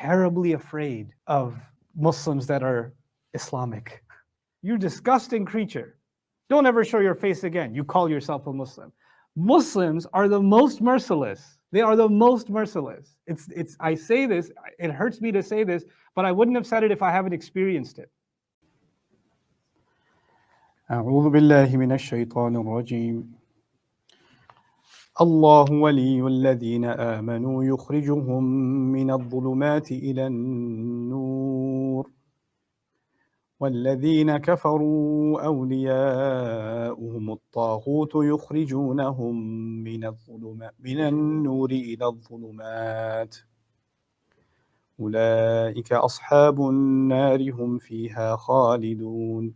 terribly afraid of Muslims that are Islamic. You disgusting creature. Don't ever show your face again. You call yourself a Muslim. Muslims are the most merciless. They are the most merciless. I say this, it hurts me to say this, but I wouldn't have said it if I haven't experienced it. أعوذ بالله من الشيطان الرجيم الله ولي الذين آمنوا يخرجهم من الظلمات إلى النور والذين كفروا أولياؤهم الطاغوت يخرجونهم من النور إلى الظلمات أولئك أصحاب النار هم فيها خالدون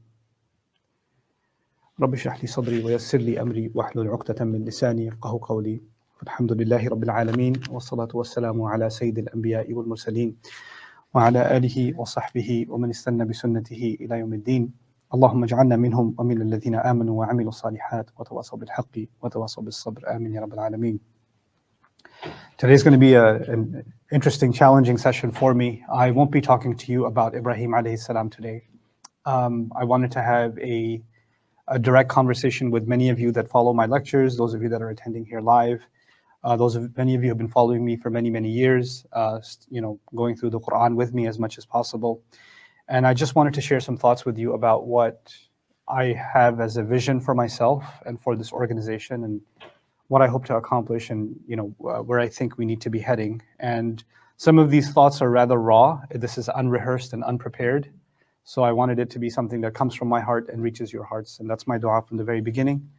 رب اشرح لي صدري ويسر لي أمري واحلل عقدة من لساني يفقهوا قولي الحمد لله رب العالمين والصلاة والسلام على سيد الأنبياء والمرسلين وعلى آله وصحبه ومن استنى بسنته إلى يوم الدين اللهم اجعلنا منهم ومن الذين آمنوا وعملوا الصالحات وتواصوا بالحق وتواصوا بالصبر آمين يا رب العالمين. Today's going to be an interesting, challenging session for me. I won't be talking to you about Ibrahim alayhi salam today. I wanted to have a direct conversation with many of you that follow my lectures, those of you that are attending here live. Many of you have been following me for many, many years, going through the Quran with me as much as possible. And I just wanted to share some thoughts with you about what I have as a vision for myself and for this organization and what I hope to accomplish and, where I think we need to be heading. And some of these thoughts are rather raw. This is unrehearsed and unprepared. So I wanted it to be something that comes from my heart and reaches your hearts. And that's my dua from the very beginning.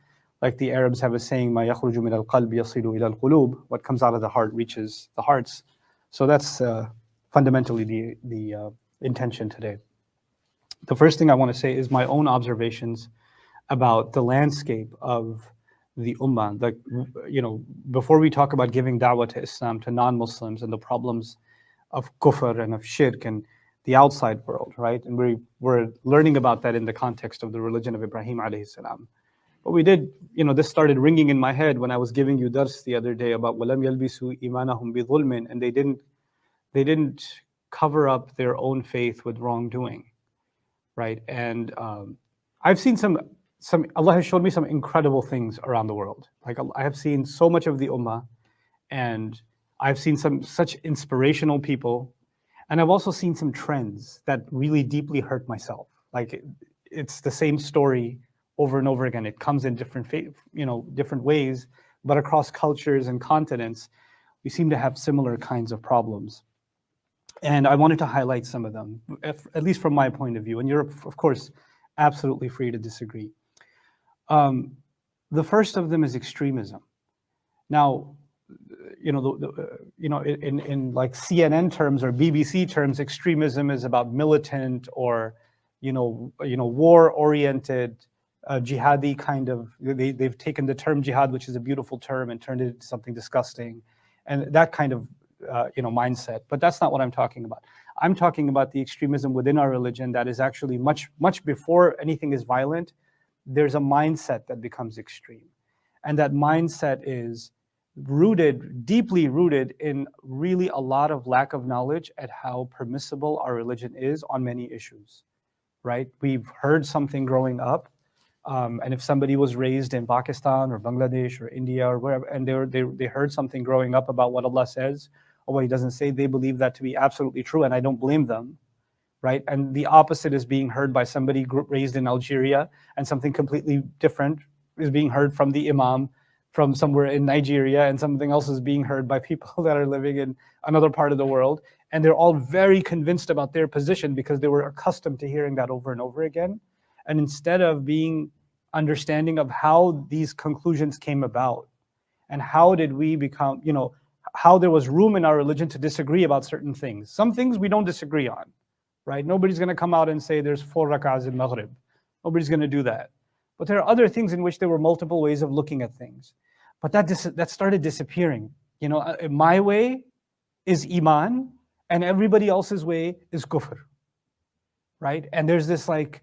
Like the Arabs have a saying, "Ma yakhruju min al-qalb yasilu ila al-qulub." What comes out of the heart reaches the hearts. So that's fundamentally the intention today. The first thing I want to say is my own observations about the landscape of the ummah. Before we talk about giving da'wah to Islam to non-Muslims and the problems of kufr and of shirk and the outside world, right? And we're learning about that in the context of the religion of Ibrahim alayhi salam. But we did, this started ringing in my head when I was giving you dars the other day about وَلَمْ يَلْبِسُوا إِيمَانَهُمْ بِظُلْمٍ, and they didn't cover up their own faith with wrongdoing, right? And I've seen Allah has showed me some incredible things around the world. Like I have seen so much of the ummah, and I've seen such inspirational people, and I've also seen some trends that really deeply hurt myself. Like it's the same story over and over again. It comes in different ways, but across cultures and continents, we seem to have similar kinds of problems. And I wanted to highlight some of them, at least from my point of view. And you're, of course, absolutely free to disagree. The first of them is extremism. Now, in like CNN terms or BBC terms, extremism is about militant or, war-oriented, jihadi kind of. They've taken the term jihad, which is a beautiful term, and turned it into something disgusting, and that kind of mindset. But that's not what I'm talking about. I'm talking about the extremism within our religion that is actually much, much before anything is violent. There's a mindset that becomes extreme, and that mindset is deeply rooted in really a lot of lack of knowledge at how permissible our religion is on many issues, right? We've heard something growing up, and if somebody was raised in Pakistan or Bangladesh or India or wherever, and they heard something growing up about what Allah says or what He doesn't say, they believe that to be absolutely true, and I don't blame them, right? And the opposite is being heard by somebody raised in Algeria, and something completely different is being heard from the Imam from somewhere in Nigeria, and something else is being heard by people that are living in another part of the world. And they're all very convinced about their position because they were accustomed to hearing that over and over again. And instead of being understanding of how these conclusions came about and how did we become, how there was room in our religion to disagree about certain things. Some things we don't disagree on, right? Nobody's going to come out and say there's 4 rak'ahs in Maghrib. Nobody's going to do that. But there are other things in which there were multiple ways of looking at things. But that started disappearing. My way is iman, and everybody else's way is kufr, right? And there's this like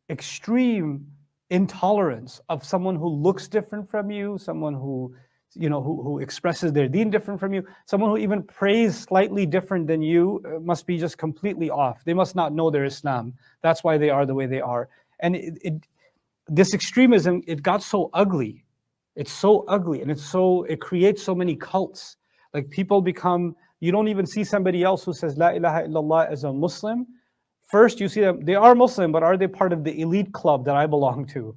extreme intolerance of someone who looks different from you, someone who who expresses their deen different from you, someone who even prays slightly different than you must be just completely off. They must not know their Islam. That's why they are the way they are. And this extremism, it got so ugly. It's so ugly, and it creates so many cults. Like people become, you don't even see somebody else who says La ilaha illallah as a Muslim. First you see them, they are Muslim, but are they part of the elite club that I belong to?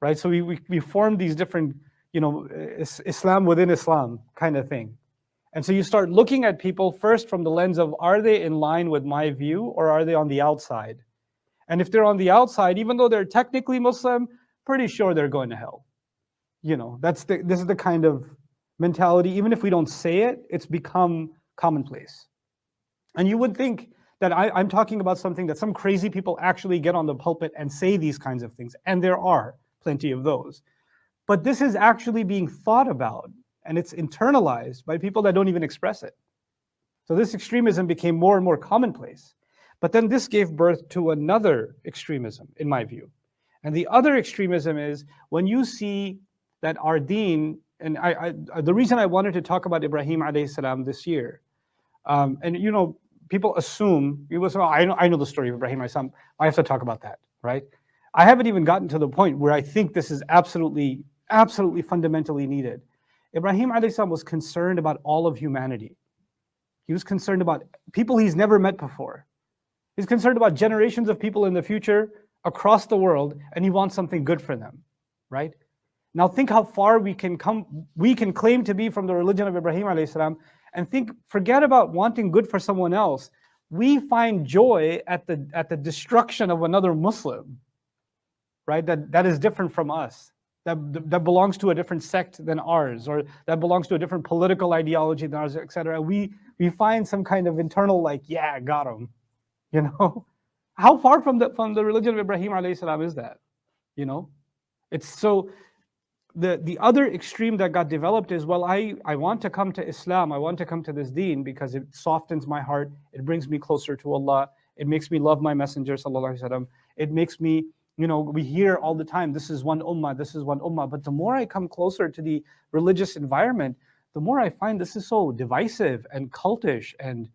Right? So we form these different, Islam within Islam kind of thing. And so you start looking at people first from the lens of, are they in line with my view, or are they on the outside? And if they're on the outside, even though they're technically Muslim, pretty sure they're going to hell. This is the kind of mentality. Even if we don't say it, it's become commonplace. And you would think that I'm talking about something that some crazy people actually get on the pulpit and say these kinds of things, and there are plenty of those. But this is actually being thought about, and it's internalized by people that don't even express it. So this extremism became more and more commonplace. But then this gave birth to another extremism, in my view. And the other extremism is when you see that our deen, and the reason I wanted to talk about Ibrahim alayhi salam this year, and people assume, I know the story of Ibrahim alayhi salam, I have to talk about that, right? I haven't even gotten to the point where I think this is absolutely fundamentally needed. Ibrahim alayhi salam was concerned about all of humanity. He was concerned about people he's never met before. He's concerned about generations of people in the future across the world, and he wants something good for them, right? Now think how far we can come. We can claim to be from the religion of Ibrahim alayhi salam, and forget about wanting good for someone else. We find joy at the destruction of another Muslim, right? That is different from us. That belongs to a different sect than ours, or that belongs to a different political ideology than ours, etc. We find some kind of internal yeah, got him. How far from the religion of Ibrahim alayhi salam is that? It's so. The other extreme that got developed is, well, I want to come to Islam, I want to come to this deen because it softens my heart, it brings me closer to Allah, it makes me love my messenger, sallallahu alaihi wasallam. It makes me, we hear all the time, this is one ummah, this is one ummah. But the more I come closer to the religious environment, the more I find this is so divisive and cultish and,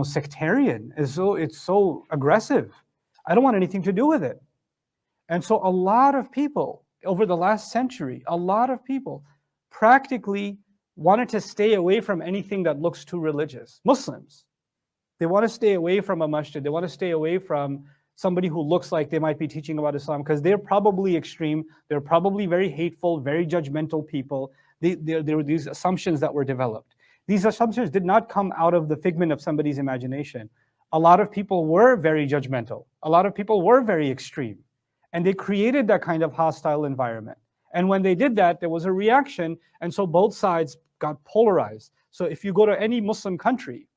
sectarian. It's so aggressive. I don't want anything to do with it. And so a lot of people, over the last century, a lot of people practically wanted to stay away from anything that looks too religious. Muslims, they want to stay away from a masjid. They want to stay away from somebody who looks like they might be teaching about Islam, because they're probably extreme. They're probably very hateful, very judgmental people. There were these assumptions that were developed. These assumptions did not come out of the figment of somebody's imagination. A lot of people were very judgmental. A lot of people were very extreme. And they created that kind of hostile environment. And when they did that, there was a reaction, and so both sides got polarized. So if you go to any Muslim country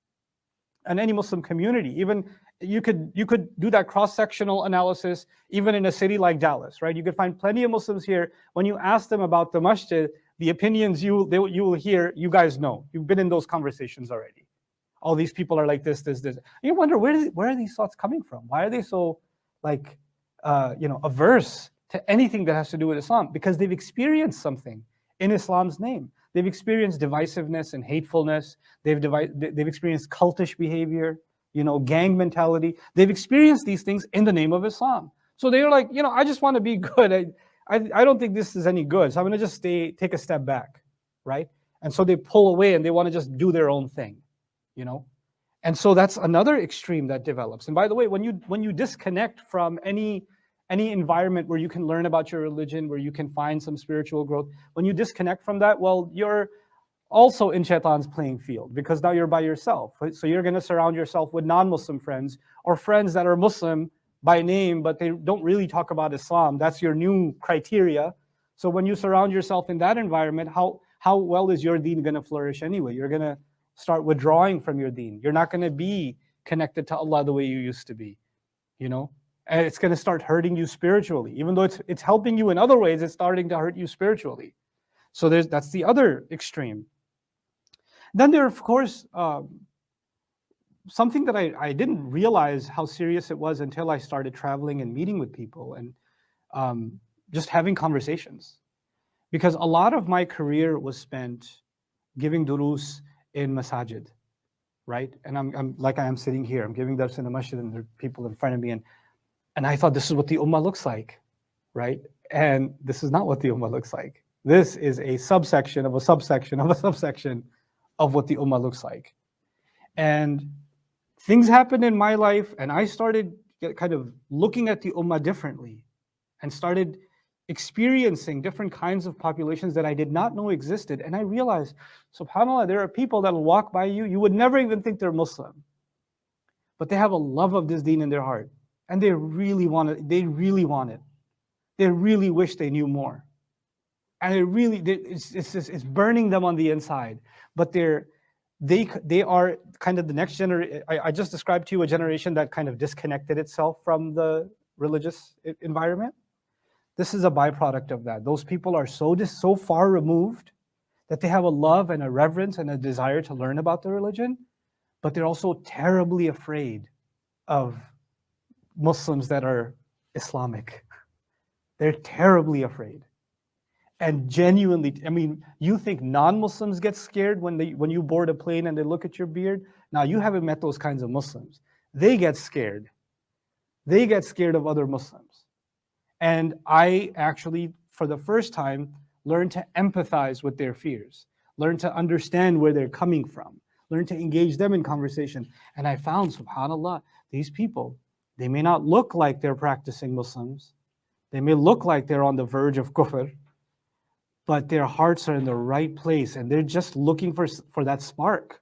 and any Muslim community, even you could do that cross-sectional analysis even in a city like Dallas, right? You could find plenty of Muslims here. When you ask them about the masjid, the opinions you will hear, you guys know. You've been in those conversations already. All these people are like this. And you wonder, where are these thoughts coming from? Why are they so averse to anything that has to do with Islam? Because they've experienced something in Islam's name. They've experienced divisiveness and hatefulness. They've experienced cultish behavior, gang mentality. They've experienced these things in the name of Islam. So they're like, I just want to be good. I don't think this is any good, so I'm going to just take a step back, right? And so they pull away and they want to just do their own thing, And so that's another extreme that develops. And by the way, when you disconnect from any environment where you can learn about your religion, where you can find some spiritual growth, when you disconnect from that, well, you're also in Shaitan's playing field, because now you're by yourself. Right? So you're going to surround yourself with non-Muslim friends, or friends that are Muslim by name, but they don't really talk about Islam. That's your new criteria. So when you surround yourself in that environment, how well is your deen going to flourish anyway? You're going to start withdrawing from your deen. You're not going to be connected to Allah the way you used to be, And it's going to start hurting you spiritually. Even though it's helping you in other ways, it's starting to hurt you spiritually. So that's the other extreme. Then there, of course, something that I didn't realize how serious it was until I started traveling and meeting with people and just having conversations. Because a lot of my career was spent giving durus in masajid, right? And I'm like I am sitting here, I'm giving dars in the masjid and there are people in front of me, and I thought this is what the ummah looks like, right? And this is not what the ummah looks like. This is a subsection of a subsection of a subsection of what the ummah looks like. And things happened in my life, and I started kind of looking at the ummah differently and started experiencing different kinds of populations that I did not know existed. And I realized, subhanAllah, there are people that will walk by you, you would never even think they're Muslim, but they have a love of this deen in their heart. And they really want it. They really want it. They really wish they knew more. And it's burning them on the inside. But they are kind of the next generation. I just described to you a generation that kind of disconnected itself from the religious environment. This is a byproduct of that. Those people are so far removed that they have a love and a reverence and a desire to learn about the religion, but they're also terribly afraid of Muslims that are Islamic. They're terribly afraid. And genuinely, I mean, you think non-Muslims get scared when you board a plane and they look at your beard? Now, you haven't met those kinds of Muslims. They get scared. They get scared of other Muslims. And I actually, for the first time, learned to empathize with their fears, learned to understand where they're coming from, learned to engage them in conversation. And I found, subhanAllah, these people, they may not look like they're practicing Muslims. They may look like they're on the verge of kufr, but their hearts are in the right place and they're just looking for that spark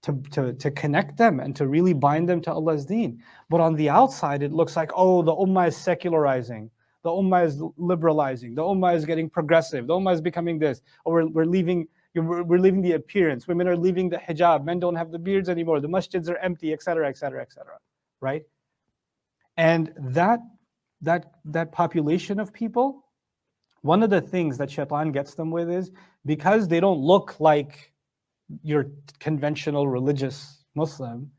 to connect them and to really bind them to Allah's deen. But on the outside, it looks like, oh, the ummah is secularizing, the ummah is liberalizing, the ummah is getting progressive, the ummah is becoming this, or we're leaving the appearance, women are leaving the hijab, men don't have the beards anymore, the masjids are empty, etc., etc., etc., right? And that population of people, one of the things that shaitan gets them with is, because they don't look like your conventional religious Muslim,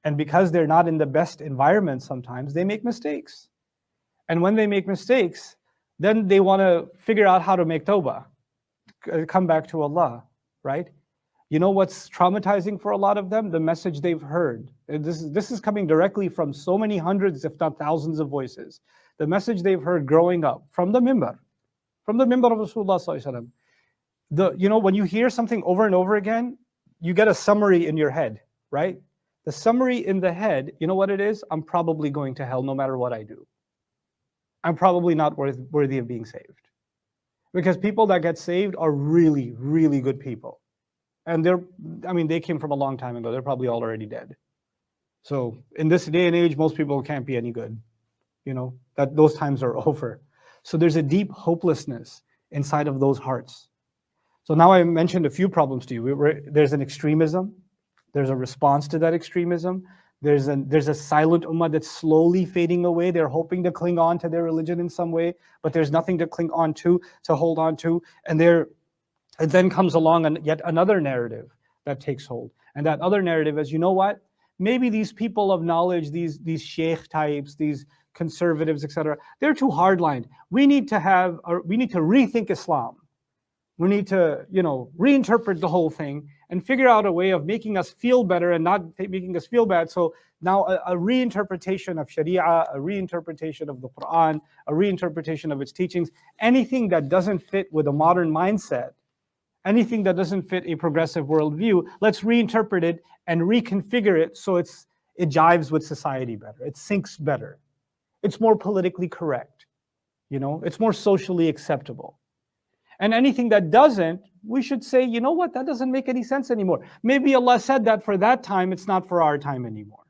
and because they're not in the best environment sometimes, they make mistakes. And when they make mistakes, then they want to figure out how to make tawbah, come back to Allah, right? You know what's traumatizing for a lot of them? The message they've heard. This is coming directly from so many hundreds, if not thousands of voices. The message they've heard growing up from the minbar of Rasulullah Sallallahu Alaihi Wasallam. When you hear something over and over again, you get a summary in your head, right? The summary in the head, you know what it is? I'm probably going to hell no matter what I do. I'm probably not worthy of being saved. Because people that get saved are really, really good people. And they came from a long time ago. They're probably all already dead. So in this day and age, most people can't be any good. That those times are over. So there's a deep hopelessness inside of those hearts. So now I mentioned a few problems to you. There's an extremism. There's a response to that extremism. There's a silent ummah that's slowly fading away. They're hoping to cling on to their religion in some way, but there's nothing to cling on to hold on to. And it then comes along yet another narrative that takes hold. And that other narrative is, you know what? Maybe these people of knowledge, these sheikh types, these conservatives, etc., they're too hardlined. We need to rethink Islam. We need to, reinterpret the whole thing and figure out a way of making us feel better and not making us feel bad. So now a reinterpretation of Sharia, a reinterpretation of the Quran, a reinterpretation of its teachings, anything that doesn't fit with a modern mindset, anything that doesn't fit a progressive worldview, let's reinterpret it and reconfigure it so it jives with society better. It syncs better. It's more politically correct. It's more socially acceptable. And anything that doesn't, we should say, you know what, that doesn't make any sense anymore. Maybe Allah said that for that time, it's not for our time anymore,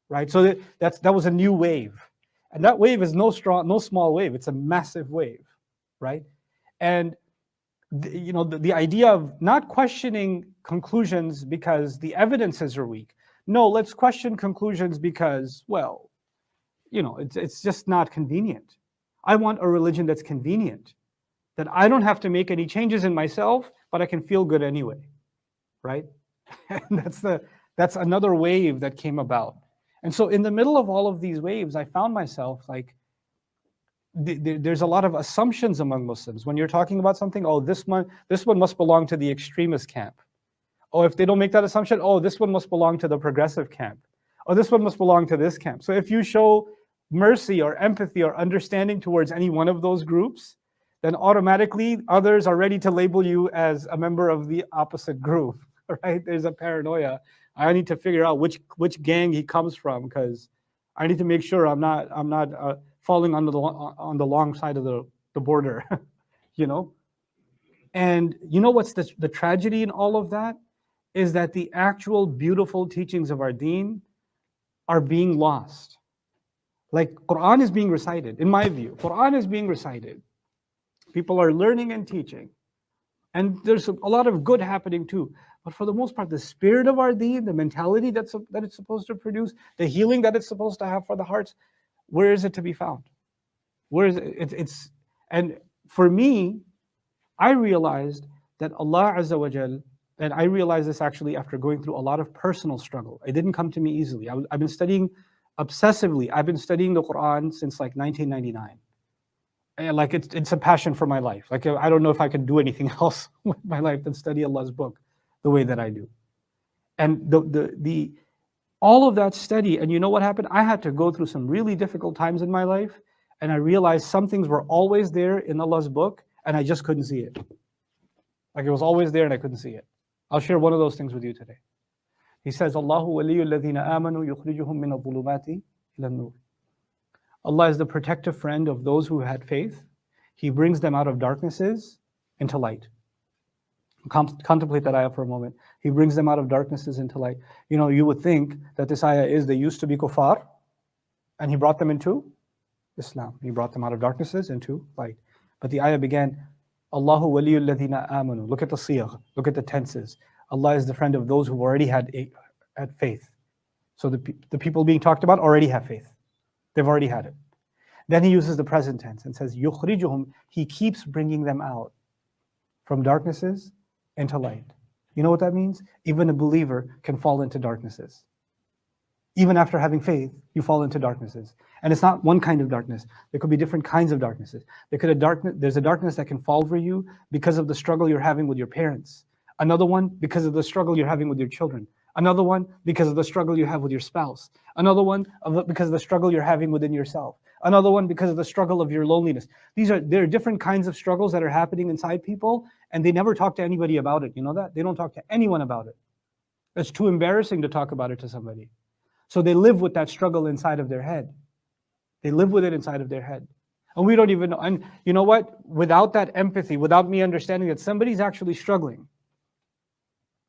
right? So that was a new wave. And that wave is no small wave, it's a massive wave, right? And the idea of not questioning conclusions because the evidences are weak. No, let's question conclusions because, well, it's just not convenient. I want a religion that's convenient, that I don't have to make any changes in myself, but I can feel good anyway, right? And that's another wave that came about. And so in the middle of all of these waves, I found myself like, there's a lot of assumptions among Muslims. When you're talking about something, oh, this one must belong to the extremist camp. Oh, if they don't make that assumption, oh, this one must belong to the progressive camp. Oh, this one must belong to this camp. So if you show mercy or empathy or understanding towards any one of those groups, then automatically others are ready to label you as a member of the opposite group, right? There's a paranoia. I need to figure out which gang he comes from, because I need to make sure I'm not falling on the long side of the border, you know? And you know what's the tragedy in all of that? Is that the actual beautiful teachings of our deen are being lost. Like Quran is being recited, in my view. Quran is being recited. People are learning and teaching. And there's a lot of good happening too. But for the most part, the spirit of our deen, the mentality that it's supposed to produce, the healing that it's supposed to have for the hearts, where is it to be found? Where is it? And for me, I realized that Allah Azza wa Jal, and I realized this actually after going through a lot of personal struggle. It didn't come to me easily. I've been studying obsessively. I've been studying the Quran since like 1999. And like it's a passion for my life. Like I don't know if I can do anything else with my life than study Allah's book the way that I do. And the all of that study, and you know what happened? I had to go through some really difficult times in my life, and I realized some things were always there in Allah's book, and I just couldn't see it. Like it was always there and I couldn't see it. I'll share one of those things with you today. He says, Allahu waliyyu alladhina amanu yukhrijuhum min adh-dhulumati ila an-nur. Allah is the protective friend of those who had faith. He brings them out of darknesses into light. Contemplate that ayah for a moment. He brings them out of darknesses into light. You know, you would think that this ayah is they used to be kuffar, and he brought them into Islam. He brought them out of darknesses into light. But the ayah began, Allahu waliyyu alladhina amanu. Look at the siyagh, look at the tenses. Allah is the friend of those who already had faith. So the people being talked about already have faith. They've already had it. Then he uses the present tense and says, yukhrijuhum, he keeps bringing them out from darknesses into light. You know what that means? Even a believer can fall into darknesses. Even after having faith, you fall into darknesses. And it's not one kind of darkness. There could be different kinds of darknesses. There's a darkness that can fall over you because of the struggle you're having with your parents. Another one, because of the struggle you're having with your children. Another one, because of the struggle you have with your spouse. Another one, because of the struggle you're having within yourself. Another one, because of the struggle of your loneliness. There are different kinds of struggles that are happening inside people, and they never talk to anybody about it. You know that? They don't talk to anyone about it. It's too embarrassing to talk about it to somebody. So they live with that struggle inside of their head. They live with it inside of their head. And we don't even know. And you know what? Without that empathy, without me understanding that somebody's actually struggling.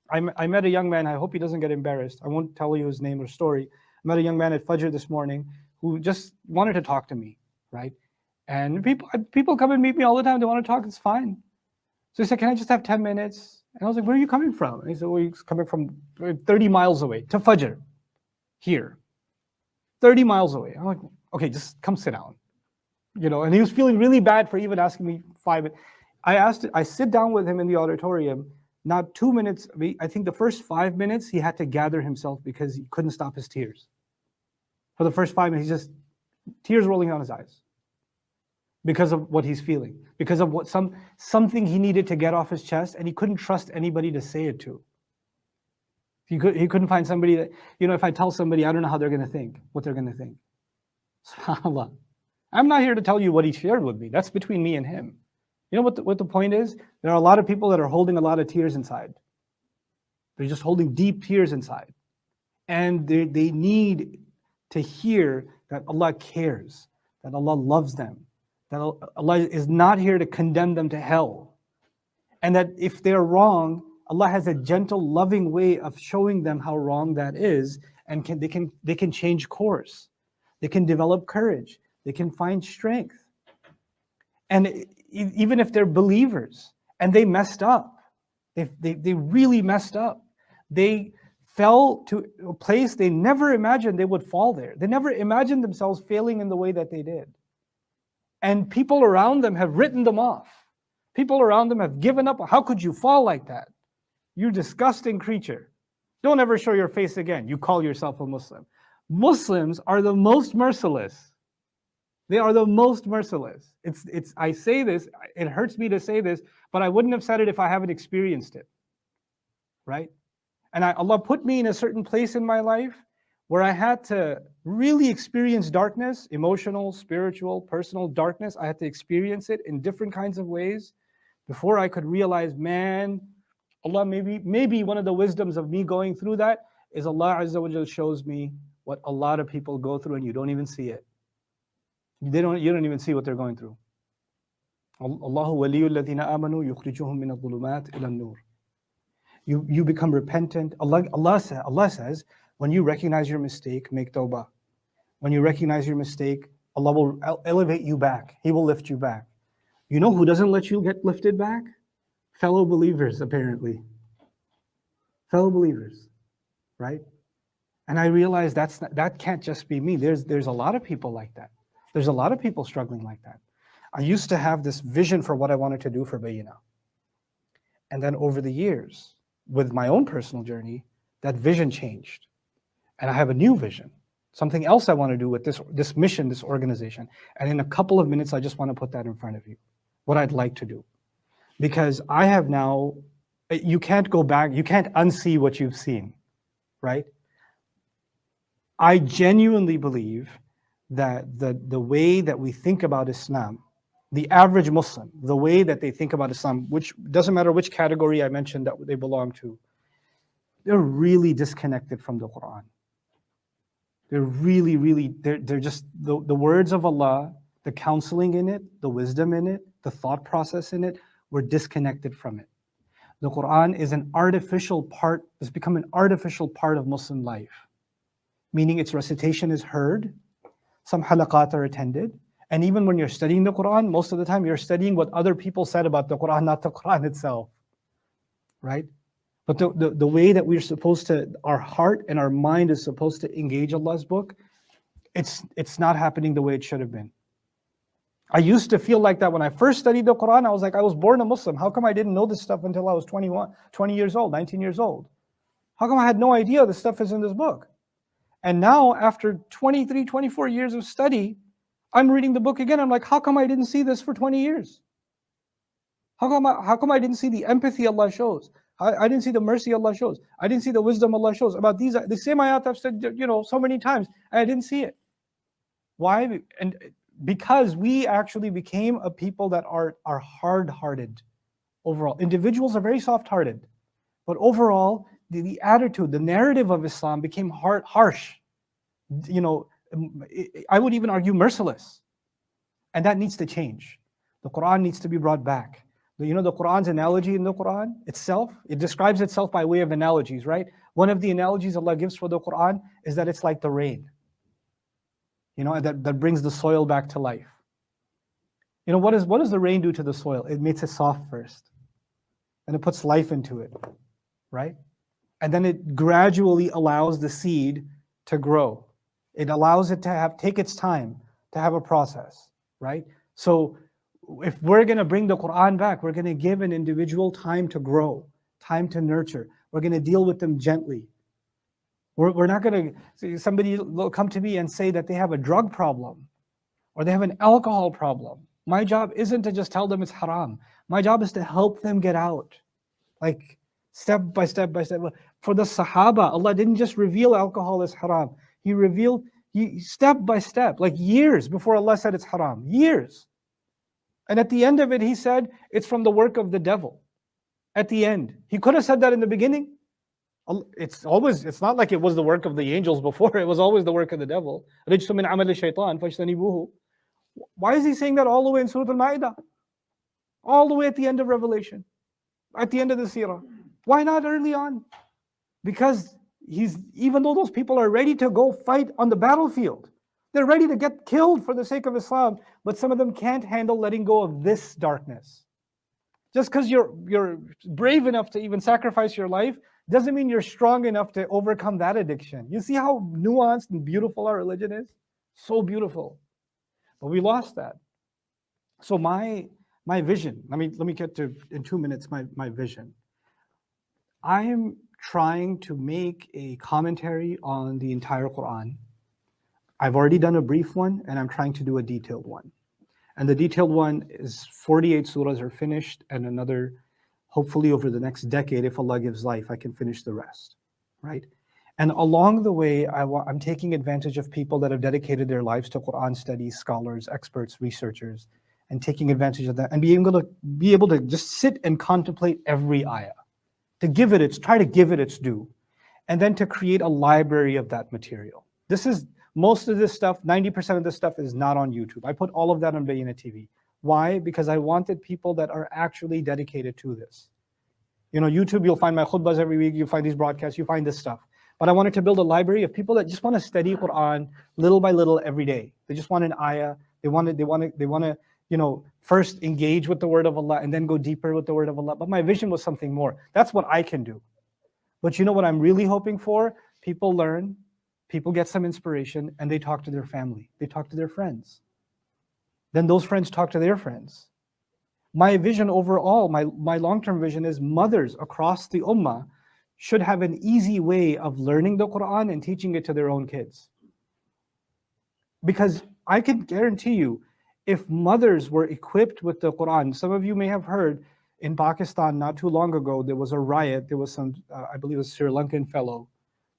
I met a young man, I hope he doesn't get embarrassed. I won't tell you his name or story. I met a young man at Fajr this morning who just wanted to talk to me, right? And people come and meet me all the time. They want to talk, it's fine. So he said, can I just have 10 minutes? And I was like, where are you coming from? And he said, well, he's coming from 30 miles away to Fajr, here. 30 miles away. I'm like, okay, just come sit down. You know, and he was feeling really bad for even asking me 5 minutes. I sit down with him in the auditorium. Not 2 minutes, I think the first 5 minutes, he had to gather himself because he couldn't stop his tears. For the first 5 minutes, he's just tears rolling down his eyes because of what he's feeling, because of something he needed to get off his chest, and he couldn't trust anybody to say it to. He couldn't find somebody that, you know, if I tell somebody, I don't know how they're going to think, what they're going to think. SubhanAllah. I'm not here to tell you what he shared with me. That's between me and him. You know what the point is? There are a lot of people that are holding a lot of tears inside. They're just holding deep tears inside. And they need to hear that Allah cares, that Allah loves them, that Allah is not here to condemn them to hell. And that if they're wrong, Allah has a gentle, loving way of showing them how wrong that is, and they can change course. They can develop courage. They can find strength. And even if they're believers and they messed up, they really messed up. They fell to a place they never imagined they would fall there. They never imagined themselves failing in the way that they did. And people around them have written them off. People around them have given up. How could you fall like that? You disgusting creature. Don't ever show your face again. You call yourself a Muslim. Muslims are the most merciless. They are the most merciless. I say this, it hurts me to say this, but I wouldn't have said it if I haven't experienced it, right? And Allah put me in a certain place in my life where I had to really experience darkness, emotional, spiritual, personal darkness. I had to experience it in different kinds of ways before I could realize, man, Allah, maybe one of the wisdoms of me going through that is Allah Azza wa Jal shows me what a lot of people go through and you don't even see it. You don't even see what they're going through. Allahu waliyul ladhina amanu yukhrijuhum min adh-dhulumat ila an-nur. You become repentant. Allah says, when you recognize your mistake, make tawbah. When you recognize your mistake, Allah will elevate you back. He will lift you back. You know who doesn't let you get lifted back? Fellow believers, apparently. Fellow believers, right? And I realized that can't just be me. There's a lot of people like that. There's a lot of people struggling like that. I used to have this vision for what I wanted to do for Bayina. And then over the years, with my own personal journey, that vision changed. And I have a new vision, something else I want to do with this mission, this organization. And in a couple of minutes, I just want to put that in front of you, what I'd like to do. Because I have now, you can't go back, you can't unsee what you've seen, right? I genuinely believe that the way that we think about Islam, the average Muslim, the way that they think about Islam, which doesn't matter which category I mentioned that they belong to, they're really disconnected from the Quran. They're really, they're just the words of Allah, the counseling in it, the wisdom in it, the thought process in it, we're disconnected from it. The Quran is an artificial part, it's become an artificial part of Muslim life, meaning its recitation is heard, some halaqat are attended, and even when you're studying the Quran, most of the time you're studying what other people said about the Quran, not the Quran itself, right? But the way that we're supposed to, our heart and our mind is supposed to engage Allah's book, it's not happening the way it should have been. I used to feel like that when I first studied the Quran. I was like, I was born a Muslim. How come I didn't know this stuff until I was 20 years old, 19 years old? How come I had no idea this stuff is in this book? And now, after 23, 24 years of study, I'm reading the book again. I'm like, how come I didn't see this for 20 years? How come I didn't see the empathy Allah shows? I didn't see the mercy Allah shows. I didn't see the wisdom Allah shows. About the same ayat I've said, so many times, and I didn't see it. Why? And because we actually became a people that are hard-hearted overall. Individuals are very soft-hearted, but overall, the attitude, the narrative of Islam became harsh. I would even argue merciless. And that needs to change. The Quran needs to be brought back. The Quran's analogy in the Quran itself, it describes itself by way of analogies, right? One of the analogies Allah gives for the Quran is that it's like the rain. That brings the soil back to life. What does the rain do to the soil? It makes it soft first. And it puts life into it, right? And then it gradually allows the seed to grow. It allows it to take its time, to have a process, right? So if we're going to bring the Quran back, we're going to give an individual time to grow, time to nurture. We're going to deal with them gently. We're not going to, somebody will come to me and say that they have a drug problem or they have an alcohol problem. My job isn't to just tell them it's haram. My job is to help them get out. Like step by step by step. For the Sahaba, Allah didn't just reveal alcohol as haram. He revealed step by step, like years before Allah said it's haram. Years. And at the end of it, He said it's from the work of the devil. At the end. He could have said that in the beginning. It's not like it was the work of the angels before. It was always the work of the devil. رِجْسٌ مِّنْ عَمَلِ الشَّيْطَانِ فَاجْتَنِبُوهُ. Why is He saying that all the way in Surah Al-Ma'idah? All the way at the end of Revelation. At the end of the seerah. Why not early on? Because even though those people are ready to go fight on the battlefield, they're ready to get killed for the sake of Islam, but some of them can't handle letting go of this darkness. Just because you're brave enough to even sacrifice your life doesn't mean you're strong enough to overcome that addiction. You see how nuanced and beautiful our religion is? So beautiful. But we lost that. So my vision, let me get to, in 2 minutes, my vision. I am trying to make a commentary on the entire Quran. I've already done a brief one, and I'm trying to do a detailed one. And the detailed one is 48 surahs are finished, and another, hopefully over the next decade, if Allah gives life, I can finish the rest, right? And along the way, I'm taking advantage of people that have dedicated their lives to Quran studies, scholars, experts, researchers, and taking advantage of that, and being able to just sit and contemplate every ayah, try to give it its due, and then to create a library of that material. Most of this stuff, 90% of this stuff is not on YouTube. I put all of that on Bayyinah TV. Why? Because I wanted people that are actually dedicated to this. You know, YouTube, you'll find my khutbahs every week, you find these broadcasts, you find this stuff. But I wanted to build a library of people that just want to study Quran little by little every day. They just want an ayah. They want to, you know, first engage with the word of Allah and then go deeper with the word of Allah. But my vision was something more. That's what I can do. But you know what I'm really hoping for? People learn, people get some inspiration, and they talk to their family. They talk to their friends. Then those friends talk to their friends. My vision overall, my long-term vision is mothers across the ummah should have an easy way of learning the Quran and teaching it to their own kids. Because I can guarantee you, if mothers were equipped with the Quran, some of you may have heard in Pakistan not too long ago, there was a riot, there was some, I believe it was a Sri Lankan fellow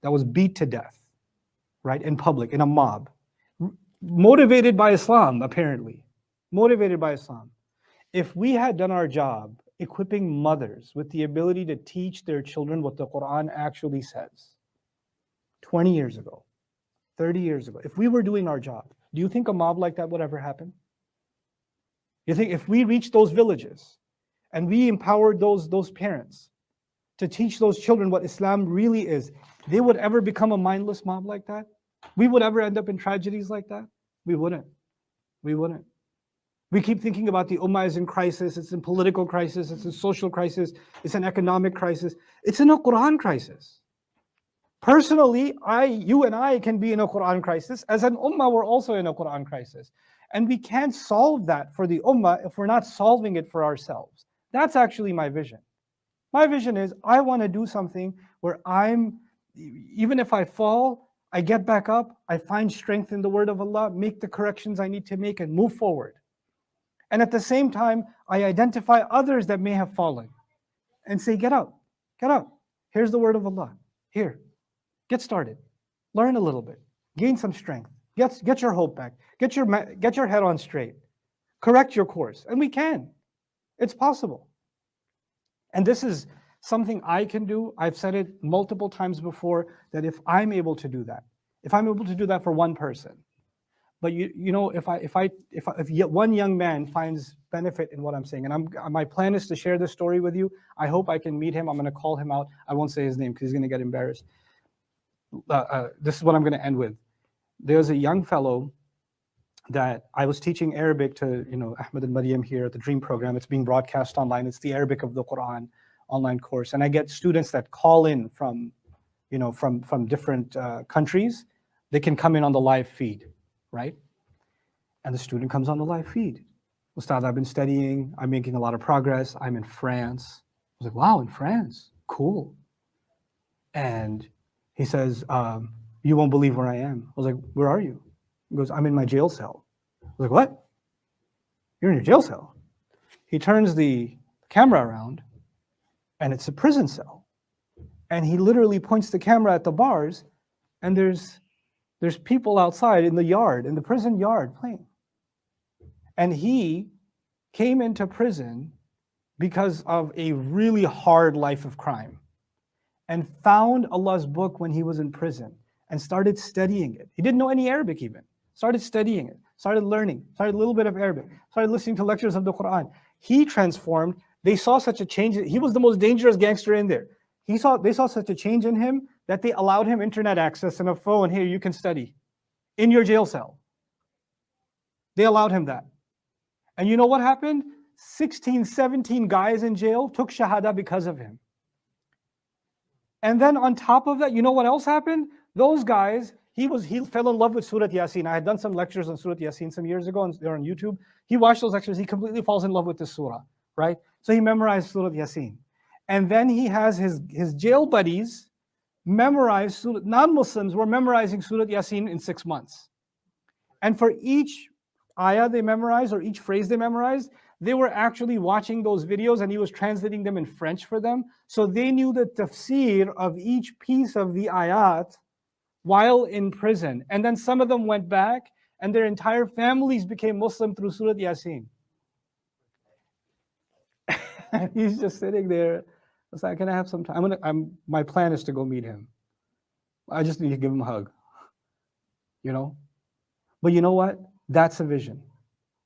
that was beat to death, right, in public, in a mob, motivated by Islam, apparently, motivated by Islam. If we had done our job equipping mothers with the ability to teach their children what the Quran actually says 20 years ago, 30 years ago, if we were doing our job, do you think a mob like that would ever happen? You think if we reached those villages and we empowered those parents to teach those children what Islam really is, they would ever become a mindless mob like that? We would ever end up in tragedies like that? We wouldn't. We wouldn't. We keep thinking about the ummah is in crisis, it's in political crisis, it's in social crisis, it's an economic crisis. It's in a Quran crisis. Personally, you and I can be in a Quran crisis. As an ummah, we're also in a Quran crisis. And we can't solve that for the ummah if we're not solving it for ourselves. That's actually my vision. My vision is I want to do something where even if I fall, I get back up, I find strength in the word of Allah, make the corrections I need to make and move forward. And at the same time, I identify others that may have fallen and say, get out. Here's the word of Allah. Here, get started. Learn a little bit. Gain some strength. Get your hope back. Get your head on straight. Correct your course. And we can. It's possible. And this is something I can do. I've said it multiple times before that if I'm able to do that for one person, but you know, if one young man finds benefit in what I'm saying, and my plan is to share this story with you. I hope I can meet him. I'm going to call him out. I won't say his name because he's going to get embarrassed. This is what I'm going to end with. There's a young fellow that I was teaching Arabic to, you know, Ahmed and Maryam here at the Dream program. It's being broadcast online. It's the Arabic of the Quran online course, and I get students that call in from different countries. They can come in on the live feed. Right? And the student comes on the live feed. Ustad, I've been studying, I'm making a lot of progress, I'm in France. I was like, wow, in France, cool. And he says, you won't believe where I am. I was like, where are you? He goes, I'm in my jail cell. I was like, what? You're in your jail cell? He turns the camera around and it's a prison cell. And he literally points the camera at the bars and there's people outside in the prison yard playing. And he came into prison because of a really hard life of crime and found Allah's book when he was in prison and started studying it. He didn't know any Arabic even. Started studying it, started learning, started a little bit of Arabic, started listening to lectures of the Quran. He transformed. They saw such a change. He was the most dangerous gangster in there. They saw such a change in him that they allowed him internet access and a phone. Here, you can study in your jail cell. They allowed him that. And you know what happened? 16, 17 guys in jail took Shahada because of him. And then on top of that, you know what else happened? Those guys, he fell in love with Surah Yasin. I had done some lectures on Surah Yasin some years ago, and they're on YouTube. He watched those lectures. He completely falls in love with this surah, right? So he memorized Surah Yasin. And then he has his jail buddies memorize Surah. Non-Muslims were memorizing Surah Yasin in 6 months. And for each ayah they memorized or each phrase they memorized, they were actually watching those videos and he was translating them in French for them. So they knew the tafsir of each piece of the ayat while in prison. And then some of them went back and their entire families became Muslim through Surah Yasin. And he's just sitting there. I was like, can I have some time? My plan is to go meet him. I just need to give him a hug. You know? But you know what? That's a vision.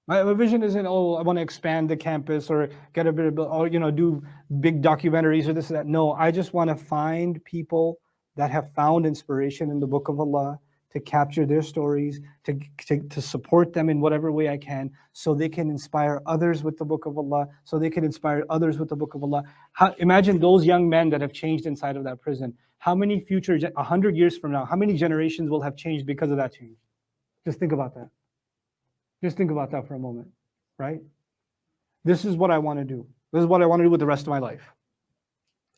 My vision isn't, oh, I want to expand the campus or get a bit of, or, do big documentaries or this or that. No, I just want to find people that have found inspiration in the Book of Allah, to capture their stories, to support them in whatever way I can, so they can inspire others with the Book of Allah, so they can inspire others with the Book of Allah. Imagine those young men that have changed inside of that prison. How many 100 years from now, how many generations will have changed because of that change? Just think about that. Just think about that for a moment, right? This is what I want to do. This is what I want to do with the rest of my life.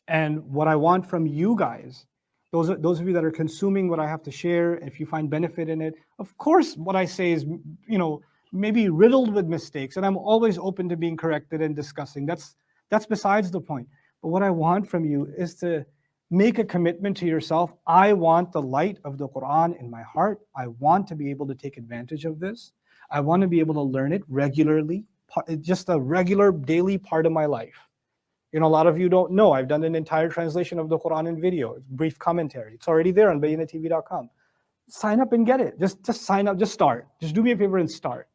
And what I want from you guys, those of you that are consuming what I have to share, if you find benefit in it, of course what I say is, maybe riddled with mistakes, and I'm always open to being corrected and discussing. That's besides the point. But what I want from you is to make a commitment to yourself. I want the light of the Quran in my heart. I want to be able to take advantage of this. I want to be able to learn it regularly, just a regular daily part of my life. A lot of you don't know, I've done an entire translation of the Quran in video, brief commentary. It's already there on bayinatv.com. Sign up and get it. Just sign up, just start. Just do me a favor and start.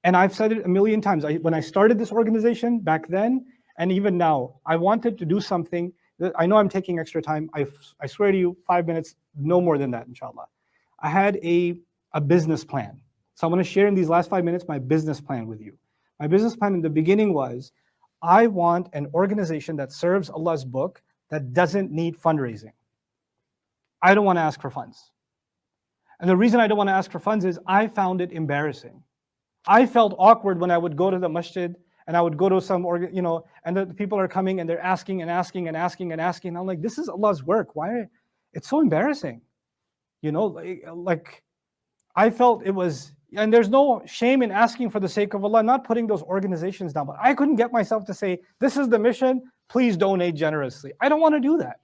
And I've said it a million times. When I started this organization back then, and even now, I wanted to do something. I know I'm taking extra time. I swear to you, 5 minutes, no more than that, inshallah. I had a business plan. So I want to share in these last 5 minutes my business plan with you. My business plan in the beginning was, I want an organization that serves Allah's book that doesn't need fundraising. I don't want to ask for funds. And the reason I don't want to ask for funds is I found it embarrassing. I felt awkward when I would go to the masjid and I would go to some, and the people are coming and they're asking and asking and asking and asking. And I'm like, this is Allah's work. Why? It's so embarrassing. Like I felt it was, and there's no shame in asking for the sake of Allah, not putting those organizations down. But I couldn't get myself to say, this is the mission, please donate generously. I don't want to do that.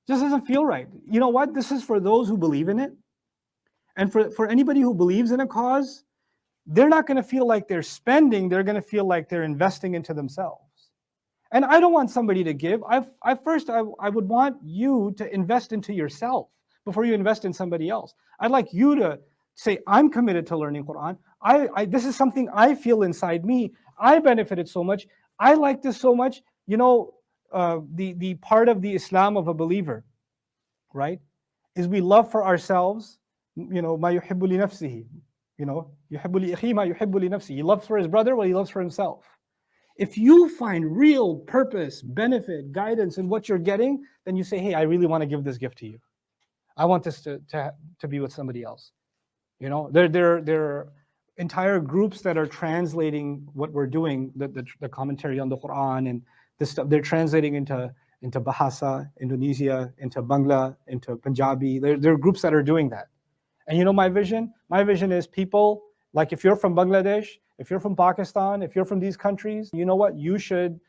It just doesn't feel right. You know what? This is for those who believe in it. And for anybody who believes in a cause, they're not going to feel like they're spending, they're going to feel like they're investing into themselves. And I don't want somebody to give. I would want you to invest into yourself before you invest in somebody else. I'd like you to say, I'm committed to learning Quran. This is something I feel inside me. I benefited so much. I like this so much. The part of the Islam of a believer, right, is we love for ourselves, ma yuhibbu li nafsihi. Yuhibbu li akhi ma yuhibbu li nafsihi. He loves for his brother what he loves for himself. If you find real purpose, benefit, guidance in what you're getting, then you say, hey, I really want to give this gift to you. I want this to be with somebody else. There are entire groups that are translating what we're doing, the commentary on the Quran and this stuff. They're translating into Bahasa, Indonesia, into Bangla, into Punjabi. There are groups that are doing that. And my vision? My vision is people, like if you're from Bangladesh, if you're from Pakistan, if you're from these countries, you know what? You should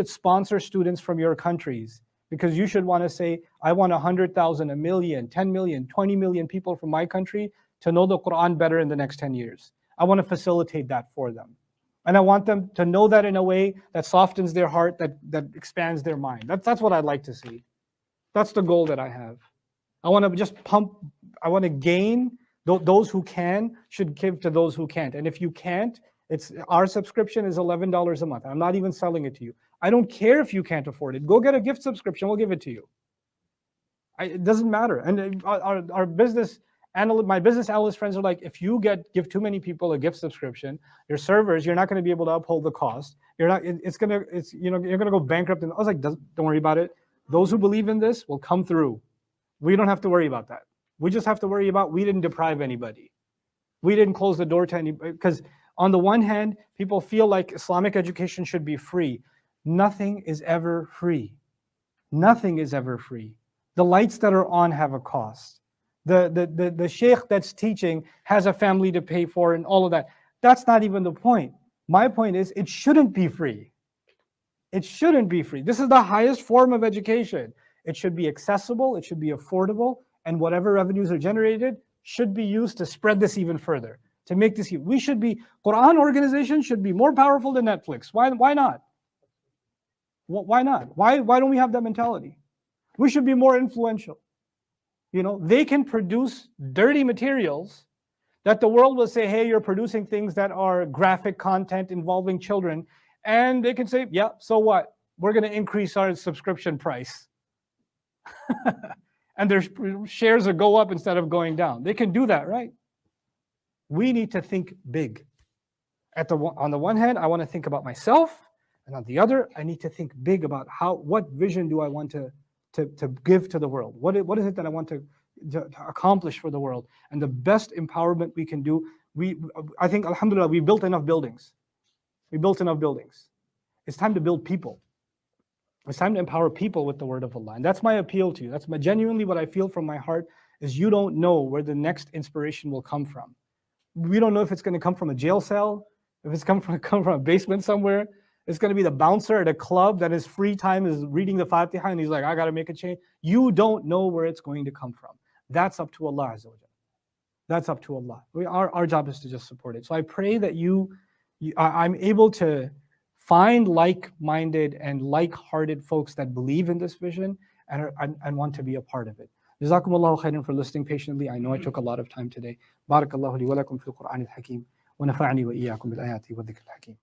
sponsor students from your countries, because you should want to say, I want 100,000, 1 million, 10 million, 20 million people from my country to know the Quran better in the next 10 years. I want to facilitate that for them. And I want them to know that in a way that softens their heart, that expands their mind. That's what I'd like to see. That's the goal that I have. I want to just I want to gain. Those who can should give to those who can't. And if you can't, our subscription is $11 a month. I'm not even selling it to you. I don't care if you can't afford it. Go get a gift subscription. We'll give it to you. It doesn't matter. And our business analyst, my business analyst friends are like, if you give too many people a gift subscription, your servers, you're not going to be able to uphold the cost. You're going to go bankrupt. And I was like, don't worry about it. Those who believe in this will come through. We don't have to worry about that. We just have to worry about we didn't deprive anybody. We didn't close the door to anybody. Because on the one hand, people feel like Islamic education should be free. Nothing is ever free. Nothing is ever free. The lights that are on have a cost. The sheikh that's teaching has a family to pay for and all of that. That's not even the point. My point is it shouldn't be free. It shouldn't be free. This is the highest form of education. It should be accessible, it should be affordable, and whatever revenues are generated should be used to spread this even further, to make this, we should be, Quran organizations should be more powerful than Netflix. Why not? Why not? Why don't we have that mentality? We should be more influential. They can produce dirty materials that the world will say, hey, you're producing things that are graphic content involving children. And they can say, yeah, so what? We're going to increase our subscription price. And their shares will go up instead of going down. They can do that, right? We need to think big. On the one hand, I want to think about myself. And on the other, I need to think big about what vision do I want to give to the world? What is it that I want to accomplish for the world? And the best empowerment we can do, I think, alhamdulillah, we built enough buildings. It's time to build people. It's time to empower people with the word of Allah. And that's my appeal to you. That's genuinely what I feel from my heart, is you don't know where the next inspiration will come from. We don't know if it's going to come from a jail cell, if it's come from a basement somewhere. It's going to be the bouncer at a club that his free time is reading the Fatiha and he's like, I got to make a change. You don't know where it's going to come from. That's up to Allah Azza wa Jalla. That's up to Allah. Our job is to just support it. So I pray that I'm able to find like-minded and like-hearted folks that believe in this vision and want to be a part of it. Jazakumullahu khairan for listening patiently. I know I took a lot of time today. Barakallahu li wa lakum fil Qur'an al-Hakim wa nafa'ani wa iyyakum bil ayati wa dhikr al-Hakim.